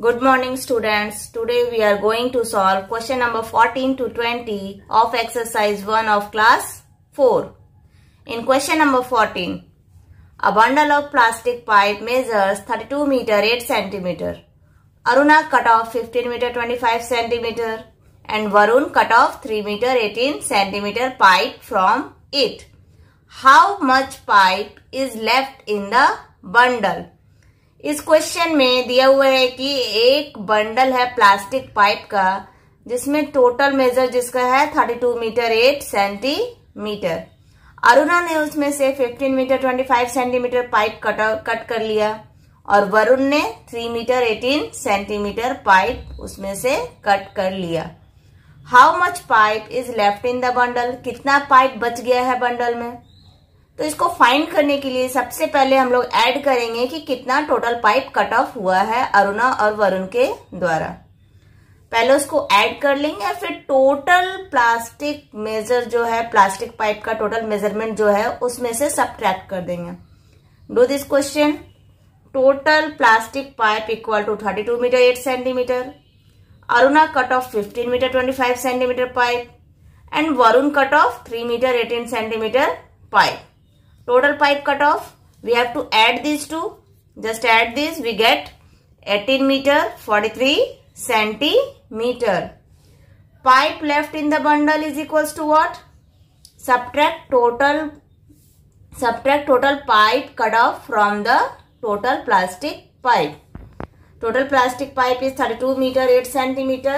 Good morning students. Today we are going to solve question number 14 to 20 of exercise 1 of class 4. In question number 14, a bundle of plastic pipe measures 32 meter 8 centimeter. Aruna cut off 15 meter 25 centimeter and Varun cut off 3 meter 18 centimeter pipe from it. How much pipe is left in the bundle? इस question में दिया हुआ है कि एक bundle है plastic pipe का जिसमें टोटल मेजर जिसका है 32 मीटर 8 सेंटीमीटर। अरुणा ने उसमें से 15 मीटर 25 सेंटीमीटर पाइप कट कर लिया और वरुण ने 3 मीटर 18 सेंटीमीटर पाइप उसमें से कट कर लिया। How much pipe is left in the bundle? कितना पाइप बच गया है बंडल में? तो इसको फाइंड करने के लिए सबसे पहले हम लोग ऐड करेंगे कि कितना टोटल पाइप कट ऑफ हुआ है अरुणा और वरुण के द्वारा। पहले उसको ऐड कर लेंगे और फिर टोटल प्लास्टिक मेजर जो है प्लास्टिक पाइप का टोटल मेजरमेंट जो है उसमें से सब्ट्रैक्ट कर देंगे। Do this question. Total plastic pipe equal to 32 metre 8 centimetre. Aruna cut off 15 metre 25 centimetre pipe and Varun cut off 3 metre 18 centimetre pipe. Total pipe cut off, we have to add these two. Just add this, we get 18 meter 43 centimeter. Pipe left in the bundle is equals to what? Subtract total pipe cut off from the total plastic pipe. Total plastic pipe is 32 meter 8 centimeter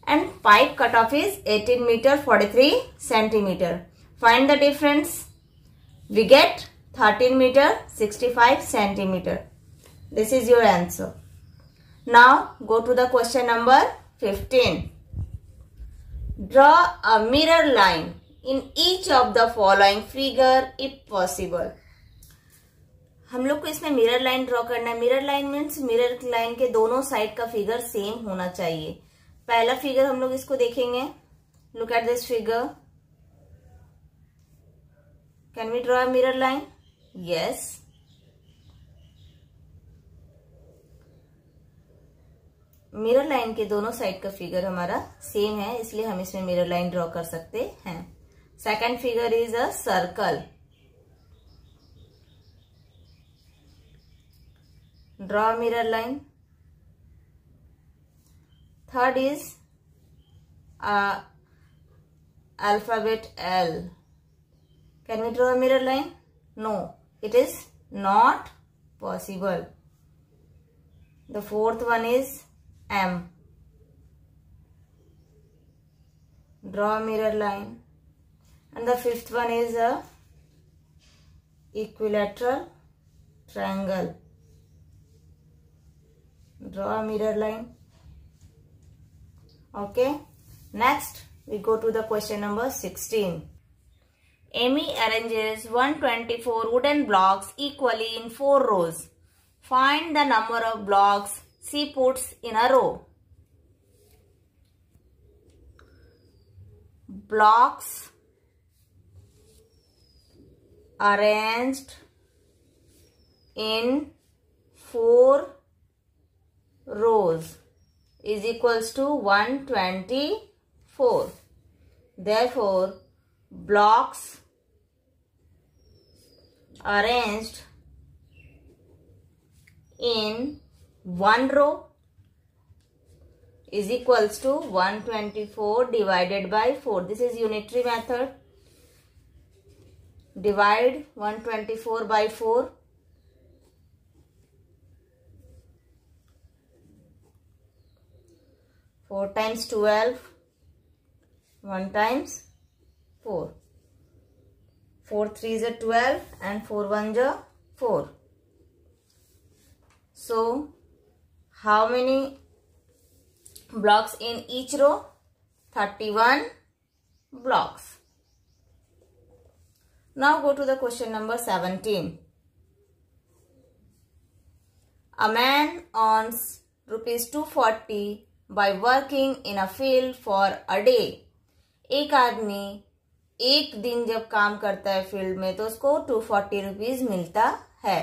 and pipe cut off is 18 meter 43 centimeter. Find the difference. We get 13 meter 65 centimeter. This is your answer. Now go to the question number 15. Draw a mirror line in each of the following figure if possible. हम लोग को इसमें mirror line draw करना है। Mirror line means mirror line के दोनों side का figure same होना चाहिए। पहला फिगर हम लोग इसको देखेंगे। Look at this figure. Can we draw a mirror line? Yes. Mirror line के दोनों साइड का फिगर हमारा सेम है इसलिए हम इसमें मिरर लाइन ड्रॉ कर सकते हैं। Second figure is a circle. Draw mirror line. Third is alphabet L. Can we draw a mirror line? No, it is not possible. The fourth one is M. Draw a mirror line. And the fifth one is a equilateral triangle. Draw a mirror line. Okay. Next, we go to the question number 16. Amy arranges 124 wooden blocks equally in 4 rows. Find the number of blocks she puts in a row. Blocks arranged in 4 rows is equals to 124. Therefore, blocks arranged in one row is equals to 124 divided by 4. This is unitary method. Divide 124 by 4. 4 times 12. 1 times 4. 4 3s are 12 and 4 1s are 4. So, how many blocks in each row? 31 blocks. Now go to the question number 17. A man earns ₹240 by working in a field for a day. एक आदमी एक दिन जब काम करता है field में तो उसको 240 रुपीज मिलता है।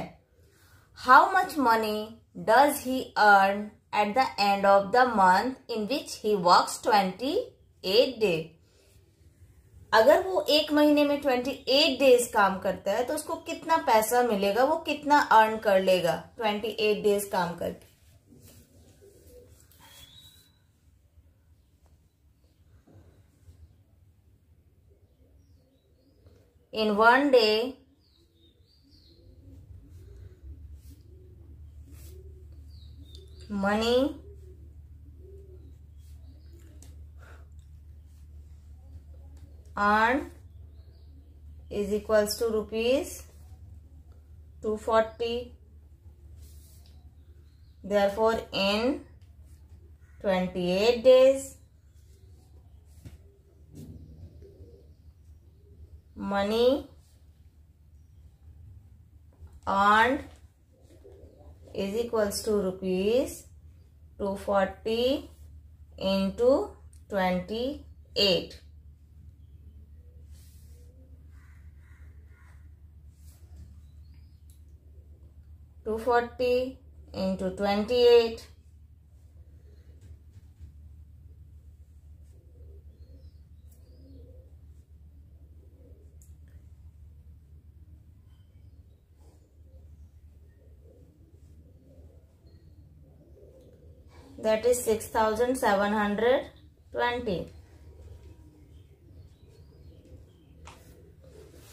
How much money does he earn at the end of the month in which he works 28 days. अगर वो एक महीने में 28 डेज काम करता है तो उसको कितना पैसा मिलेगा, वो कितना अर्न कर लेगा 28 डेज काम करके. In one day, money earned is equals to rupees 240. Therefore, in 28 days, money earned is equals to rupees 240 into 28. $240 into 28. That is 6,720.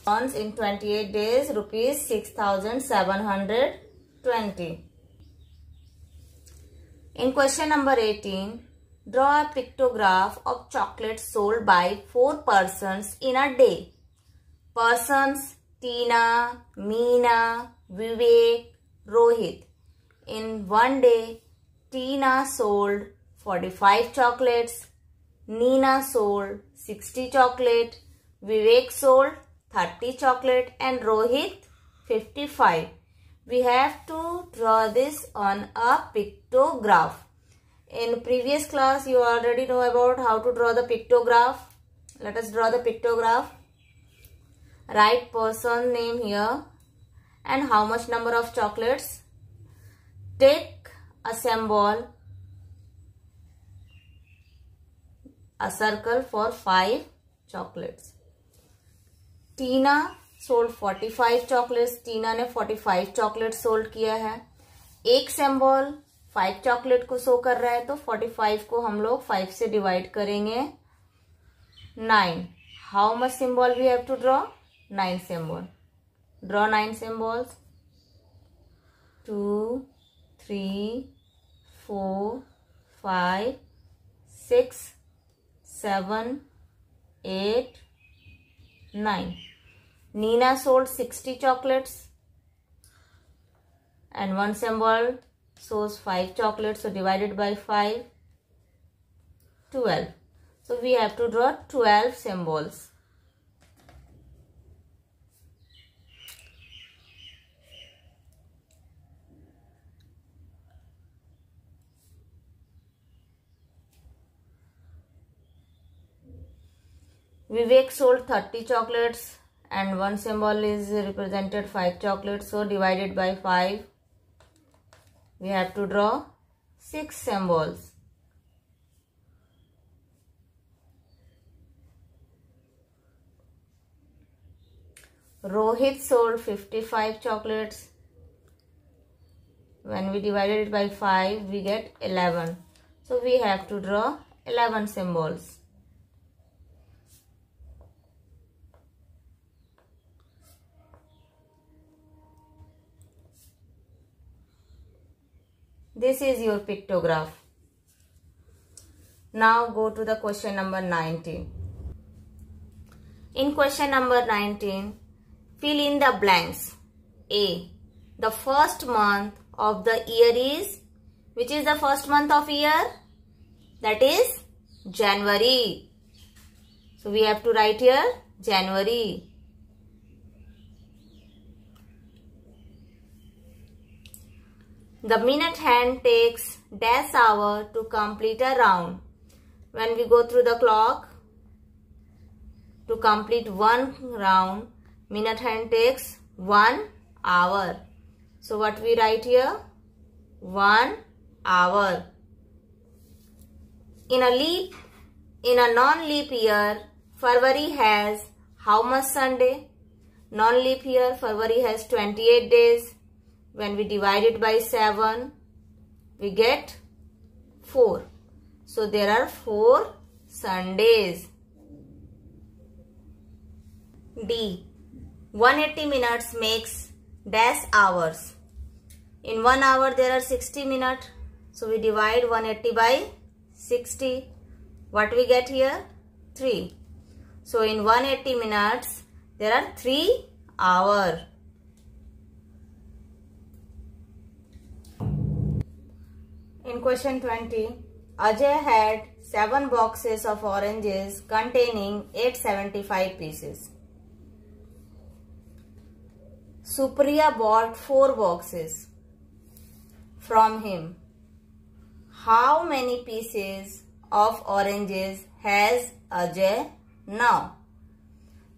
Earns in 28 days rupees 6,720. In question number 18, draw a pictograph of chocolates sold by 4 persons in a day. Persons: Tina, Meena, Vivek, Rohit. In one day, Tina sold 45 chocolates, Nina sold 60 chocolate, Vivek sold 30 chocolate and Rohit 55. We have to draw this on a pictograph. In previous class, you already know about how to draw the pictograph. Let us draw the pictograph. Write person name here and how much number of chocolates. Take a symbol, a circle for 5 chocolates. Tina sold 45 chocolates. टीना ने 45 chocolate sold किया है. एक symbol 5 chocolate को show कर रहा है तो 45 को हम लोग 5 से डिवाइड करेंगे. 9. How much symbol we have to draw? 9 symbol. Draw 9 symbols. 2, 3, 4, 5, 6, 7, 8, 9. Nina sold 60 chocolates and one symbol shows 5 chocolates, so divided by 5, 12. So we have to draw 12 symbols. Vivek sold 30 chocolates and one symbol is represented 5 chocolates, so divided by 5 we have to draw 6 symbols. Rohit sold 55 chocolates. When we divided it by 5 we get 11, so we have to draw 11 symbols. This is your pictograph. Now go to the question number 19. In question number 19, fill in the blanks. A. The first month of the year is, which is the first month of year? That is January. So we have to write here January. The minute hand takes dash hour to complete a round. When we go through the clock, to complete one round, minute hand takes 1 hour. So what we write here? 1 hour. In a non-leap year, February has how much Sunday? Non-leap year, February has 28 days. When we divide it by 7, we get 4. So there are 4 Sundays. D. 180 minutes makes dash hours. In 1 hour there are 60 minutes. So we divide 180 by 60. What we get here? 3. So in 180 minutes there are 3 hours. In question 20, Ajay had 7 boxes of oranges containing 875 pieces. Supriya bought 4 boxes from him. How many pieces of oranges has Ajay now?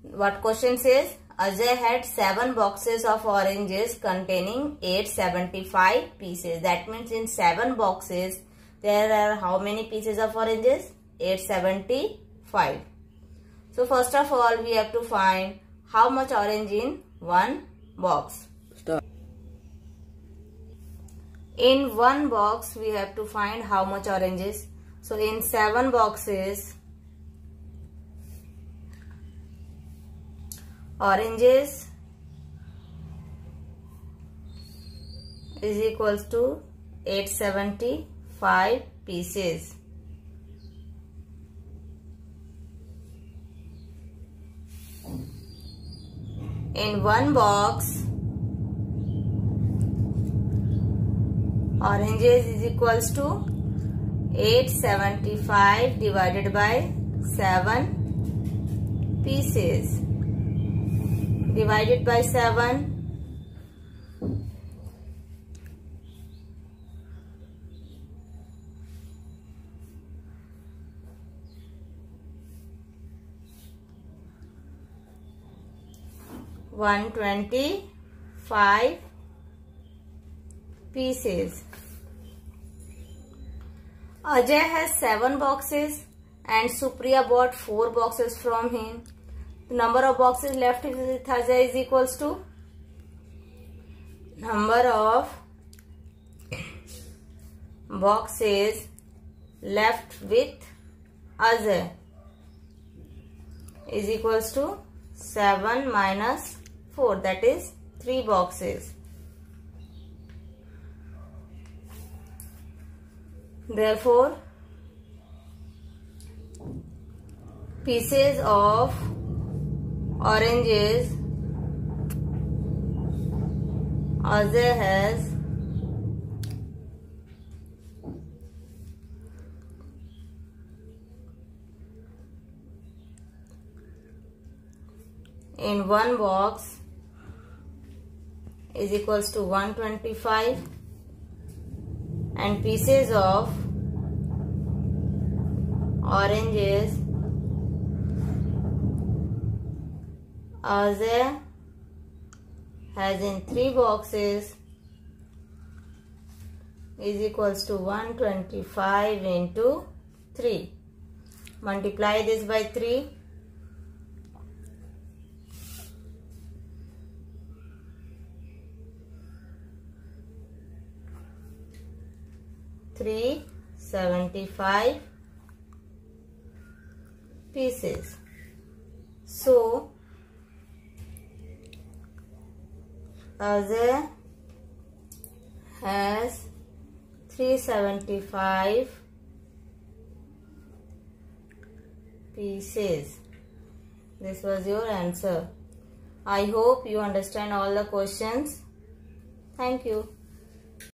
What question says? Ajay had 7 boxes of oranges containing 875 pieces. That means in 7 boxes there are how many pieces of oranges? 875. So first of all we have to find how much orange in one box. Stop. In one box we have to find how much oranges. So in 7 boxes, oranges is equals to 875 pieces. In one box, oranges is equals to 875 divided by 7 pieces. Divided by 7. One 25 pieces. Ajay has 7 boxes and Supriya bought 4 boxes from him. The number of boxes left with Ajay is equals to number of boxes left with Ajay is equals to 7 minus 4, that is 3 boxes. Therefore, pieces of oranges Ajay has in one box is equals to 125 and pieces of oranges Ajay has in 3 boxes is equals to 125 into 3. Multiply this by 3. Three 75 pieces. So Ajay has 375 pieces. This was your answer. I hope you understand all the questions. Thank you.